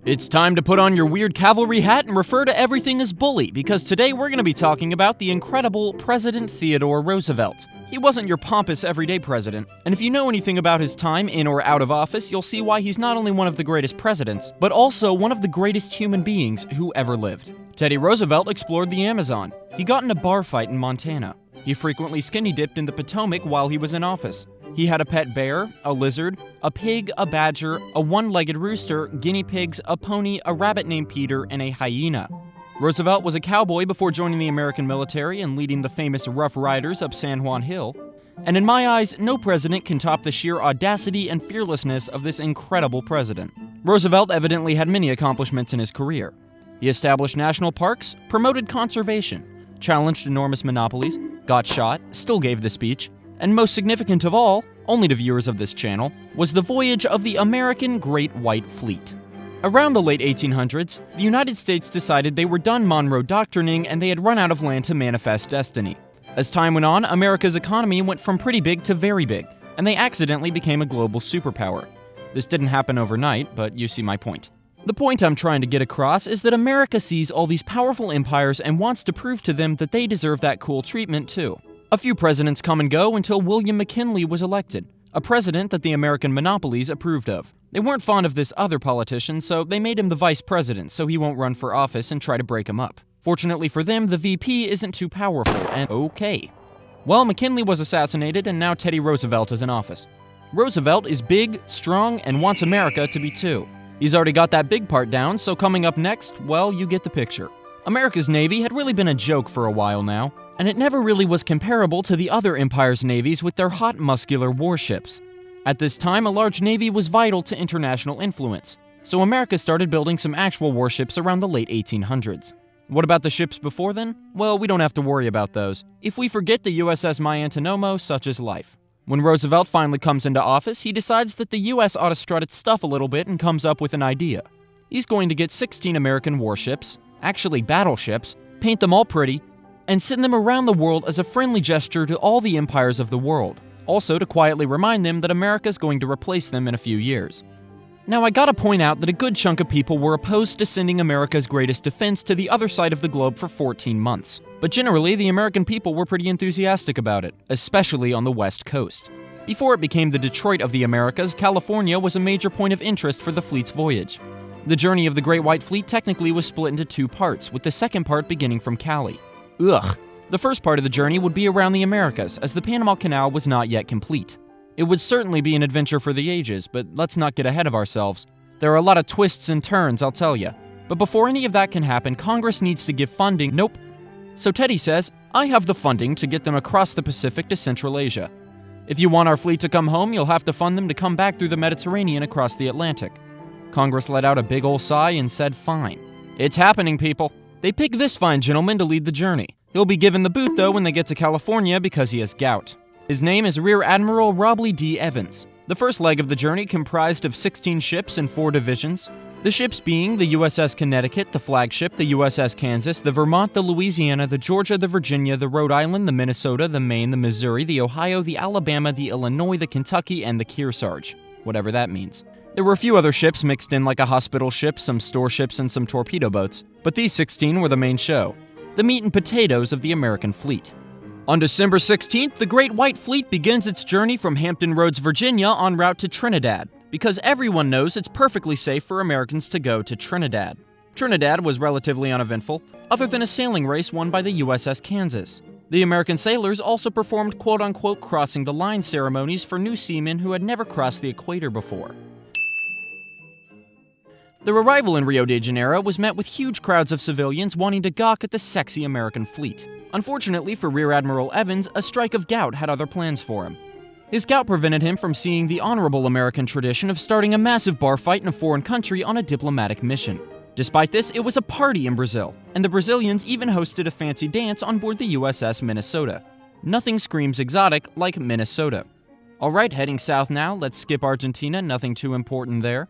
It's time to put on your weird cavalry hat and refer to everything as bully, because today we're going to be talking about the incredible President Theodore Roosevelt. He wasn't your pompous everyday president, and if you know anything about his time in or out of office, you'll see why he's not only one of the greatest presidents, but also one of the greatest human beings who ever lived. Teddy Roosevelt explored the Amazon. He got in a bar fight in Montana. He frequently skinny dipped in the Potomac while he was in office. He had a pet bear, a lizard, a pig, a badger, a one-legged rooster, guinea pigs, a pony, a rabbit named Peter, and a hyena. Roosevelt was a cowboy before joining the American military and leading the famous Rough Riders up San Juan Hill. And in my eyes, no president can top the sheer audacity and fearlessness of this incredible president. Roosevelt evidently had many accomplishments in his career. He established national parks, promoted conservation, challenged enormous monopolies, got shot, still gave the speech, and most significant of all, only to viewers of this channel, was the voyage of the American Great White Fleet. Around the late 1800s, the United States decided they were done Monroe Doctrining and they had run out of land to manifest destiny. As time went on, America's economy went from pretty big to very big, and they accidentally became a global superpower. This didn't happen overnight, but you see my point. The point I'm trying to get across is that America sees all these powerful empires and wants to prove to them that they deserve that cool treatment too. A few presidents come and go until William McKinley was elected, a president that the American monopolies approved of. They weren't fond of this other politician, so they made him the vice president so he won't run for office and try to break him up. Fortunately for them, the VP isn't too powerful, and okay. Well, McKinley was assassinated, and now Teddy Roosevelt is in office. Roosevelt is big, strong, and wants America to be too. He's already got that big part down, so coming up next, well, you get the picture. America's Navy had really been a joke for a while now, and it never really was comparable to the other empires' navies with their hot, muscular warships. At this time, a large navy was vital to international influence, so America started building some actual warships around the late 1800s. What about the ships before then? Well, we don't have to worry about those. If we forget the USS My Antonomo, such is life. When Roosevelt finally comes into office, he decides that the US ought to strut its stuff a little bit and comes up with an idea. He's going to get 16 American warships, actually battleships, paint them all pretty, and send them around the world as a friendly gesture to all the empires of the world. Also to quietly remind them that America's going to replace them in a few years. Now I gotta point out that a good chunk of people were opposed to sending America's greatest defense to the other side of the globe for 14 months. But generally, the American people were pretty enthusiastic about it, especially on the West Coast. Before it became the Detroit of the Americas, California was a major point of interest for the fleet's voyage. The journey of the Great White Fleet technically was split into two parts, with the second part beginning from Cali. Ugh. The first part of the journey would be around the Americas, as the Panama Canal was not yet complete. It would certainly be an adventure for the ages, but let's not get ahead of ourselves. There are a lot of twists and turns, I'll tell you. But before any of that can happen, Congress needs to give funding. Nope. So Teddy says, I have the funding to get them across the Pacific to Central Asia. If you want our fleet to come home, you'll have to fund them to come back through the Mediterranean across the Atlantic. Congress let out a big ol' sigh and said, fine. It's happening, people. They pick this fine gentleman to lead the journey. He'll be given the boot, though, when they get to California because he has gout. His name is Rear Admiral Robley D. Evans. The first leg of the journey comprised of 16 ships in 4 divisions. The ships being the USS Connecticut, the flagship, the USS Kansas, the Vermont, the Louisiana, the Georgia, the Virginia, the Rhode Island, the Minnesota, the Maine, the Missouri, the Ohio, the Alabama, the Illinois, the Kentucky, and the Kearsarge. Whatever that means. There were a few other ships mixed in like a hospital ship, some store ships, and some torpedo boats. But these 16 were the main show. The meat and potatoes of the American fleet. On December 16th, the Great White Fleet begins its journey from Hampton Roads, Virginia en route to Trinidad, because everyone knows it's perfectly safe for Americans to go to Trinidad. Trinidad was relatively uneventful, other than a sailing race won by the USS Kansas. The American sailors also performed quote-unquote crossing the line ceremonies for new seamen who had never crossed the equator before. Their arrival in Rio de Janeiro was met with huge crowds of civilians wanting to gawk at the sexy American fleet. Unfortunately for Rear Admiral Evans, a strike of gout had other plans for him. His gout prevented him from seeing the honorable American tradition of starting a massive bar fight in a foreign country on a diplomatic mission. Despite this, it was a party in Brazil, and the Brazilians even hosted a fancy dance on board the USS Minnesota. Nothing screams exotic like Minnesota. Alright, heading south now, let's skip Argentina, nothing too important there.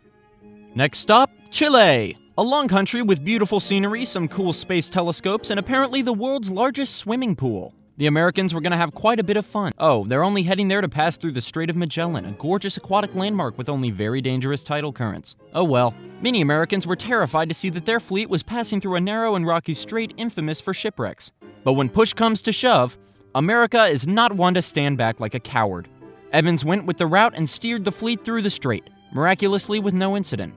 Next stop, Chile! A long country with beautiful scenery, some cool space telescopes, and apparently the world's largest swimming pool. The Americans were going to have quite a bit of fun. Oh, they're only heading there to pass through the Strait of Magellan, a gorgeous aquatic landmark with only very dangerous tidal currents. Oh well. Many Americans were terrified to see that their fleet was passing through a narrow and rocky strait infamous for shipwrecks. But when push comes to shove, America is not one to stand back like a coward. Evans went with the route and steered the fleet through the strait, miraculously with no incident.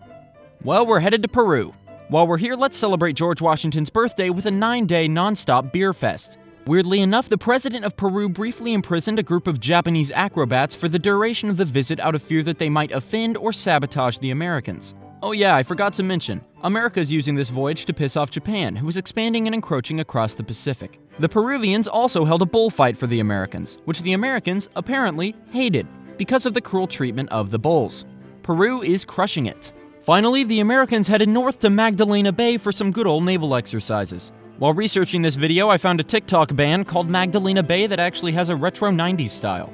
Well, we're headed to Peru. While we're here, let's celebrate George Washington's birthday with a 9-day non-stop beer fest. Weirdly enough, the president of Peru briefly imprisoned a group of Japanese acrobats for the duration of the visit out of fear that they might offend or sabotage the Americans. Oh yeah, I forgot to mention, America's using this voyage to piss off Japan, who was expanding and encroaching across the Pacific. The Peruvians also held a bullfight for the Americans, which the Americans apparently hated because of the cruel treatment of the bulls. Peru is crushing it. Finally, the Americans headed north to Magdalena Bay for some good old naval exercises. While researching this video, I found a TikTok band called Magdalena Bay that actually has a retro 90s style.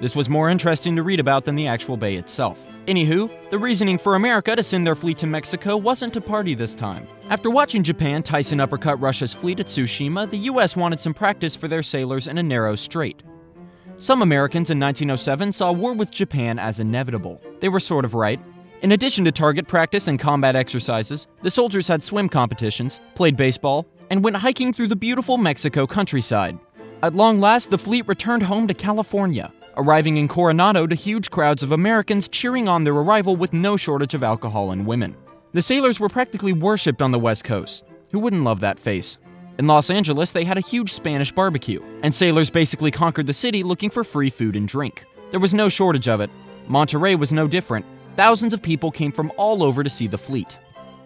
This was more interesting to read about than the actual bay itself. Anywho, the reasoning for America to send their fleet to Mexico wasn't to party this time. After watching Japan Tyson uppercut Russia's fleet at Tsushima, the US wanted some practice for their sailors in a narrow strait. Some Americans in 1907 saw war with Japan as inevitable. They were sort of right. In addition to target practice and combat exercises, the soldiers had swim competitions, played baseball, and went hiking through the beautiful Mexico countryside. At long last, the fleet returned home to California, arriving in Coronado to huge crowds of Americans cheering on their arrival with no shortage of alcohol and women. The sailors were practically worshipped on the West Coast. Who wouldn't love that face? In Los Angeles, they had a huge Spanish barbecue, and sailors basically conquered the city looking for free food and drink. There was no shortage of it. Monterey was no different. Thousands of people came from all over to see the fleet.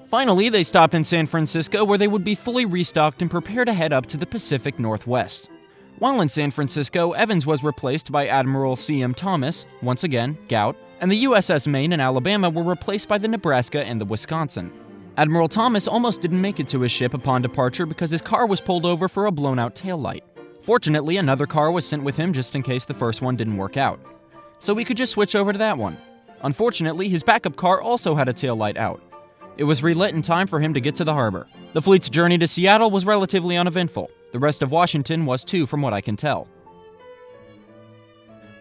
Finally, they stopped in San Francisco, where they would be fully restocked and prepare to head up to the Pacific Northwest. While in San Francisco, Evans was replaced by Admiral C.M. Thomas, once again, gout, and the USS Maine and Alabama were replaced by the Nebraska and the Wisconsin. Admiral Thomas almost didn't make it to his ship upon departure because his car was pulled over for a blown-out taillight. Fortunately, another car was sent with him just in case the first one didn't work out. So we could just switch over to that one. Unfortunately, his backup car also had a taillight out. It was relit in time for him to get to the harbor. The fleet's journey to Seattle was relatively uneventful. The rest of Washington was too, from what I can tell.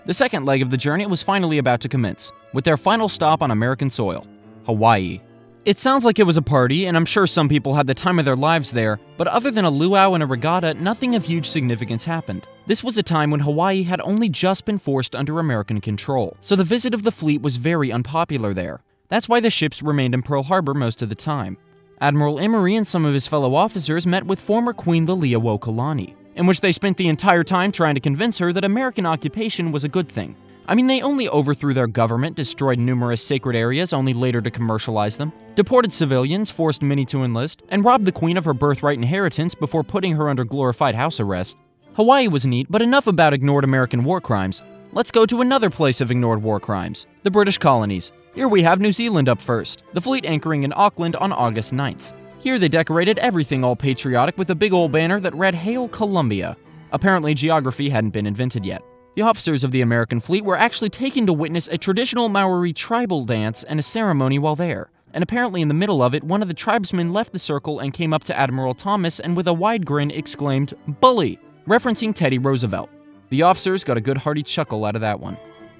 The second leg of the journey was finally about to commence, with their final stop on American soil, Hawaii. It sounds like it was a party, and I'm sure some people had the time of their lives there, but other than a luau and a regatta, nothing of huge significance happened. This was a time when Hawaii had only just been forced under American control, so the visit of the fleet was very unpopular there. That's why the ships remained in Pearl Harbor most of the time. Admiral Emory and some of his fellow officers met with former Queen Liliuokalani, in which they spent the entire time trying to convince her that American occupation was a good thing. I mean, they only overthrew their government, destroyed numerous sacred areas only later to commercialize them, deported civilians, forced many to enlist, and robbed the queen of her birthright inheritance before putting her under glorified house arrest. Hawaii was neat, but enough about ignored American war crimes. Let's go to another place of ignored war crimes, the British Colonies. Here we have New Zealand up first, the fleet anchoring in Auckland on August 9th. Here they decorated everything all patriotic with a big old banner that read Hail Columbia. Apparently geography hadn't been invented yet. The officers of the American fleet were actually taken to witness a traditional Maori tribal dance and a ceremony while there. And apparently in the middle of it, one of the tribesmen left the circle and came up to Admiral Thomas and with a wide grin exclaimed, "Bully!" referencing Teddy Roosevelt. The officers got a good hearty chuckle out of that one.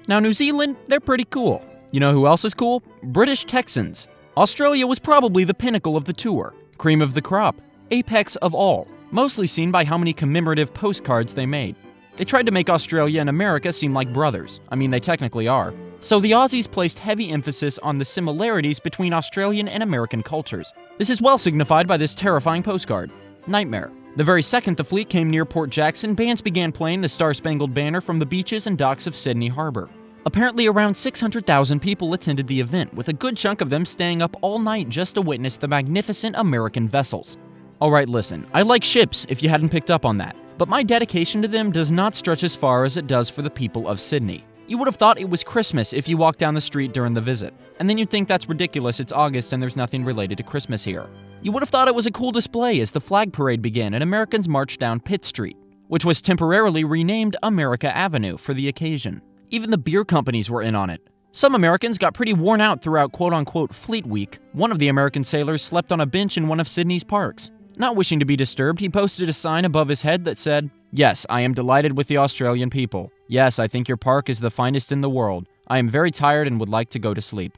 Now New Zealand, they're pretty cool. You know who else is cool? British Texans. Australia was probably the pinnacle of the tour, cream of the crop, apex of all, mostly seen by how many commemorative postcards they made. They tried to make Australia and America seem like brothers. I mean, they technically are. So the Aussies placed heavy emphasis on the similarities between Australian and American cultures. This is well signified by this terrifying postcard. Nightmare. The very second the fleet came near Port Jackson, bands began playing the Star-Spangled Banner from the beaches and docks of Sydney Harbor. Apparently around 600,000 people attended the event, with a good chunk of them staying up all night just to witness the magnificent American vessels. Alright, listen, I like ships if you hadn't picked up on that, but my dedication to them does not stretch as far as it does for the people of Sydney. You would have thought it was Christmas if you walked down the street during the visit, and then you'd think that's ridiculous, it's August and there's nothing related to Christmas here. You would have thought it was a cool display as the flag parade began and Americans marched down Pitt Street, which was temporarily renamed America Avenue for the occasion. Even the beer companies were in on it. Some Americans got pretty worn out throughout quote-unquote Fleet Week. One of the American sailors slept on a bench in one of Sydney's parks. Not wishing to be disturbed, he posted a sign above his head that said, "Yes, I am delighted with the Australian people. Yes, I think your park is the finest in the world. I am very tired and would like to go to sleep."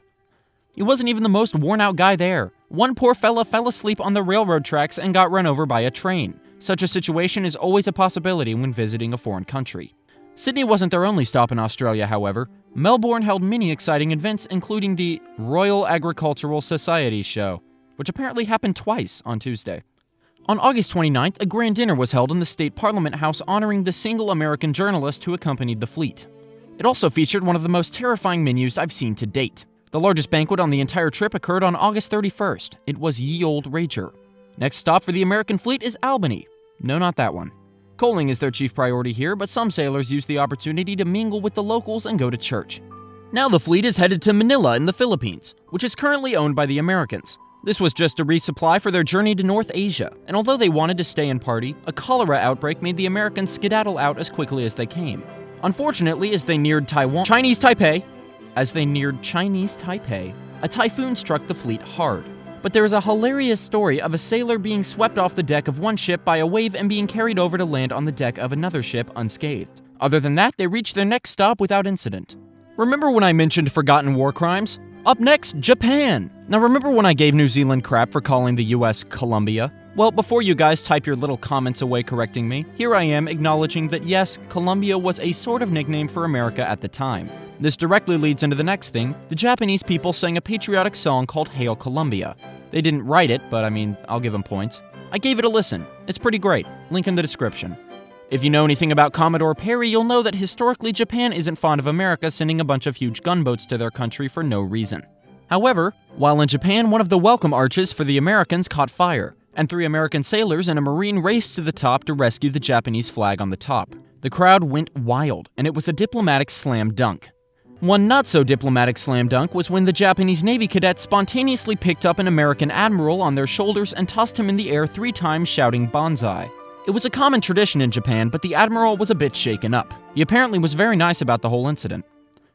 He wasn't even the most worn-out guy there. One poor fella fell asleep on the railroad tracks and got run over by a train. Such a situation is always a possibility when visiting a foreign country. Sydney wasn't their only stop in Australia, however. Melbourne held many exciting events, including the Royal Agricultural Society show, which apparently happened twice on Tuesday. On August 29th, a grand dinner was held in the State Parliament House honoring the single American journalist who accompanied the fleet. It also featured one of the most terrifying menus I've seen to date. The largest banquet on the entire trip occurred on August 31st. It was Ye Olde Rager. Next stop for the American fleet is Albany. No, not that one. Coaling is their chief priority here, but some sailors use the opportunity to mingle with the locals and go to church. Now the fleet is headed to Manila in the Philippines, which is currently owned by the Americans. This was just a resupply for their journey to North Asia, and although they wanted to stay and party, a cholera outbreak made the Americans skedaddle out as quickly as they came. Unfortunately, as they neared Chinese Taipei, a typhoon struck the fleet hard. But there is a hilarious story of a sailor being swept off the deck of one ship by a wave and being carried over to land on the deck of another ship unscathed. Other than that, they reached their next stop without incident. Remember when I mentioned forgotten war crimes? Up next, Japan! Now remember when I gave New Zealand crap for calling the US Columbia? Well, before you guys type your little comments away correcting me, here I am acknowledging that yes, Columbia was a sort of nickname for America at the time. This directly leads into the next thing. The Japanese people sang a patriotic song called Hail Columbia. They didn't write it, but I'll give them points. I gave it a listen. It's pretty great. Link in the description. If you know anything about Commodore Perry, you'll know that historically Japan isn't fond of America sending a bunch of huge gunboats to their country for no reason. However, while in Japan, one of the welcome arches for the Americans caught fire, and 3 American sailors and a Marine raced to the top to rescue the Japanese flag on the top. The crowd went wild, and it was a diplomatic slam dunk. One not-so-diplomatic slam dunk was when the Japanese Navy cadets spontaneously picked up an American admiral on their shoulders and tossed him in the air 3 times, shouting "Banzai." It was a common tradition in Japan, but the admiral was a bit shaken up. He apparently was very nice about the whole incident.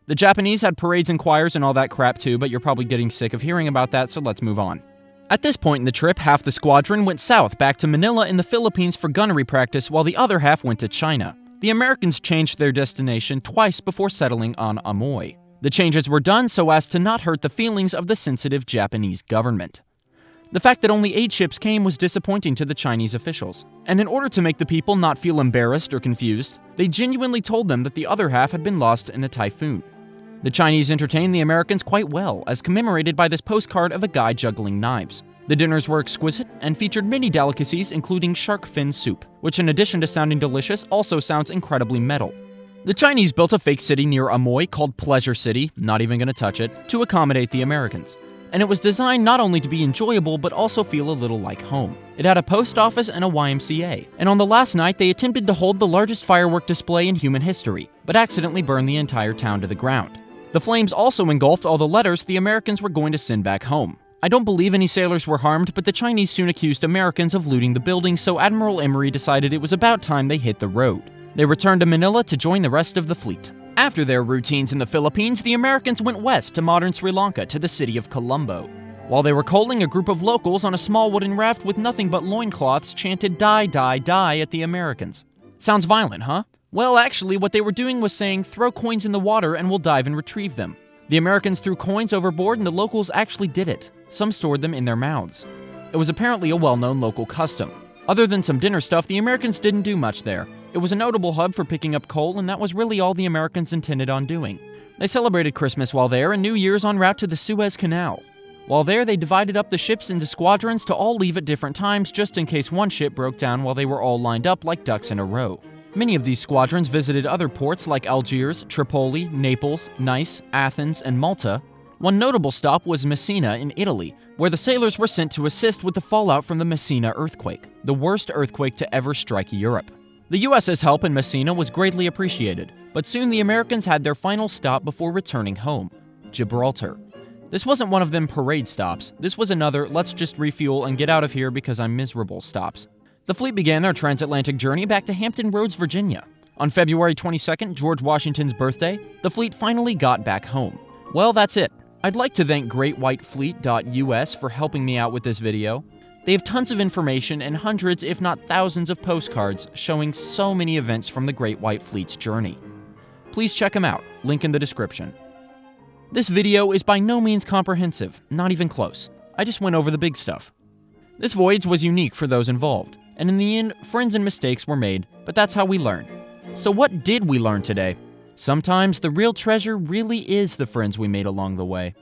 The Japanese had parades and choirs and all that crap too, but you're probably getting sick of hearing about that, so let's move on. At this point in the trip, half the squadron went south back to Manila in the Philippines for gunnery practice, while the other half went to China. The Americans changed their destination twice before settling on Amoy. The changes were done so as to not hurt the feelings of the sensitive Japanese government. The fact that only 8 ships came was disappointing to the Chinese officials, and in order to make the people not feel embarrassed or confused, they genuinely told them that the other half had been lost in a typhoon. The Chinese entertained the Americans quite well, as commemorated by this postcard of a guy juggling knives. The dinners were exquisite and featured many delicacies, including shark fin soup, which in addition to sounding delicious, also sounds incredibly metal. The Chinese built a fake city near Amoy called Pleasure City, not even gonna touch it, to accommodate the Americans. And it was designed not only to be enjoyable, but also feel a little like home. It had a post office and a YMCA, and on the last night they attempted to hold the largest firework display in human history, but accidentally burned the entire town to the ground. The flames also engulfed all the letters the Americans were going to send back home. I don't believe any sailors were harmed, but the Chinese soon accused Americans of looting the building, so Admiral Emery decided it was about time they hit the road. They returned to Manila to join the rest of the fleet. After their routines in the Philippines, the Americans went west to modern Sri Lanka to the city of Colombo. While they were coaling, a group of locals on a small wooden raft with nothing but loincloths chanted "Die, die, die" at the Americans. Sounds violent, huh? Well, actually, what they were doing was saying, "Throw coins in the water and we'll dive and retrieve them." The Americans threw coins overboard and the locals actually did it. Some stored them in their mouths. It was apparently a well-known local custom. Other than some dinner stuff, the Americans didn't do much there. It was a notable hub for picking up coal, and that was really all the Americans intended on doing. They celebrated Christmas while there and New Year's en route to the Suez Canal. While there, they divided up the ships into squadrons to all leave at different times just in case one ship broke down while they were all lined up like ducks in a row. Many of these squadrons visited other ports like Algiers, Tripoli, Naples, Nice, Athens, and Malta. One notable stop was Messina in Italy, where the sailors were sent to assist with the fallout from the Messina earthquake, the worst earthquake to ever strike Europe. The US's help in Messina was greatly appreciated, but soon the Americans had their final stop before returning home, Gibraltar. This wasn't one of them parade stops. This was another "let's just refuel and get out of here because I'm miserable" stops. The fleet began their transatlantic journey back to Hampton Roads, Virginia. On February 22nd, George Washington's birthday, the fleet finally got back home. Well, that's it. I'd like to thank GreatWhiteFleet.us for helping me out with this video. They have tons of information and hundreds, if not thousands, of postcards showing so many events from the Great White Fleet's journey. Please check them out, link in the description. This video is by no means comprehensive, not even close. I just went over the big stuff. This voyage was unique for those involved, and in the end, friends and mistakes were made, but that's how we learn. So what did we learn today? Sometimes the real treasure really is the friends we made along the way.